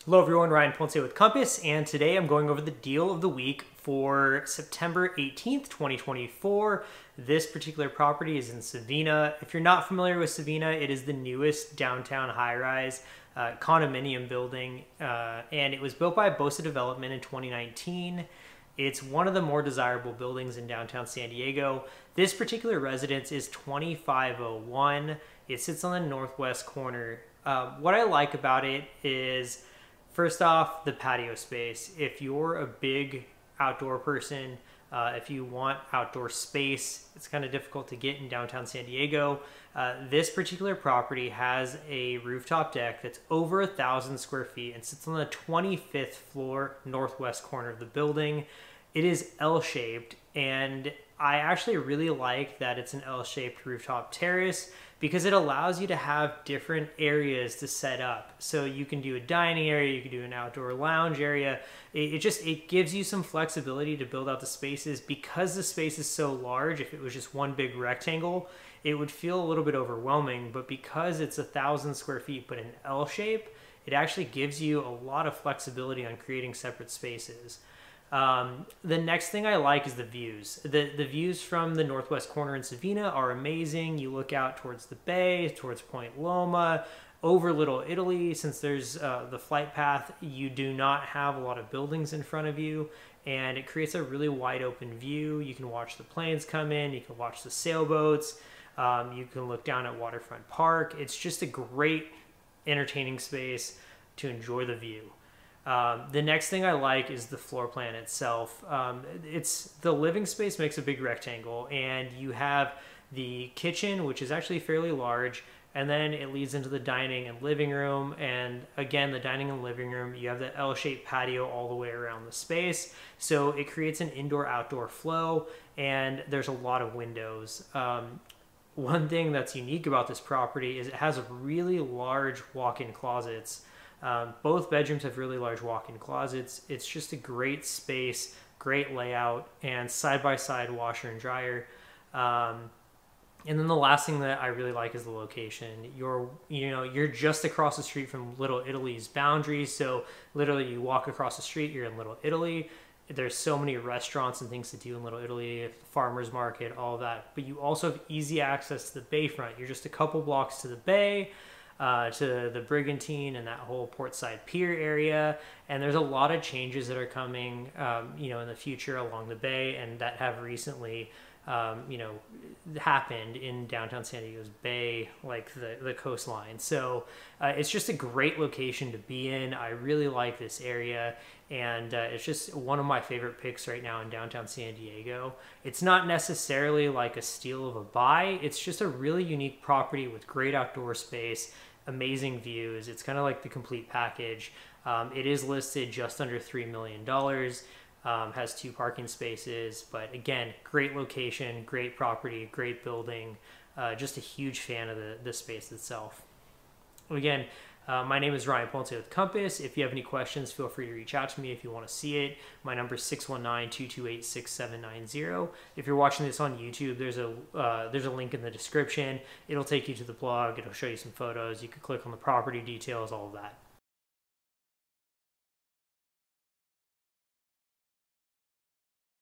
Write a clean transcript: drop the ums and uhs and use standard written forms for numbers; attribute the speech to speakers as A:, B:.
A: Hello everyone, Ryan Ponce with Compass, and today I'm going over the deal of the week for September 18th, 2024. This particular property is in Savina. If you're not familiar with Savina, it is the newest downtown high-rise condominium building, and it was built by Bosa Development in 2019. It's one of the more desirable buildings in downtown San Diego. This particular residence is 2501. It sits on the northwest corner. What I like about it is, first off, the patio space. If you're a big outdoor person, if you want outdoor space, it's kind of difficult to get in downtown San Diego. This particular property has a rooftop deck that's over 1,000 square feet and sits on the 25th floor northwest corner of the building. It is L-shaped, and I actually really like that it's an L-shaped rooftop terrace because it allows you to have different areas to set up. So you can do a dining area, you can do an outdoor lounge area. It gives you some flexibility to build out the spaces. Because the space is so large, if it was just one big rectangle, it would feel a little bit overwhelming. But because it's 1,000 square feet but in L shape, it actually gives you a lot of flexibility on creating separate spaces. The next thing I like is the views. The views from the northwest corner in Savina are amazing. You look out towards the bay, towards Point Loma, over Little Italy. Since there's the flight path, you do not have a lot of buildings in front of you, and it creates a really wide open view. You can watch the planes come in, you can watch the sailboats, you can look down at Waterfront Park. It's just a great entertaining space to enjoy the view. The next thing I like is the floor plan itself. The living space makes a big rectangle, and you have the kitchen, which is actually fairly large, and then it leads into the dining and living room. And again, the dining and living room, you have the L-shaped patio all the way around the space. So it creates an indoor-outdoor flow, and there's a lot of windows. One thing that's unique about this property is it has really large walk-in closets. Both bedrooms have really large walk-in closets. It's just a great space, great layout, and side-by-side washer and dryer. And then the last thing that I really like is the location. You're just across the street from Little Italy's boundaries. So literally you walk across the street, you're in Little Italy. There's so many restaurants and things to do in Little Italy, farmers market, all of that. But you also have easy access to the bayfront. You're just a couple blocks to the bay, to the Brigantine and that whole Portside Pier area. And there's a lot of changes that are coming, in the future along the bay, and that have recently, happened in downtown San Diego's bay, like the coastline. So it's just a great location to be in. I really like this area, and it's just one of my favorite picks right now in downtown San Diego. It's not necessarily like a steal of a buy. It's just a really unique property with great outdoor space, amazing views. It's kind of like the complete package. It is listed just under $3 million. Has 2 parking spaces, but again, great location, great property, great building. Just a huge fan of the space itself. Again, my name is Ryan Ponce with Compass. If you have any questions, feel free to reach out to me if you want to see it. My number is 619-228-6790. If you're watching this on YouTube, there's a link in the description. It'll take you to the blog. It'll show you some photos. You can click on the property details, all of that.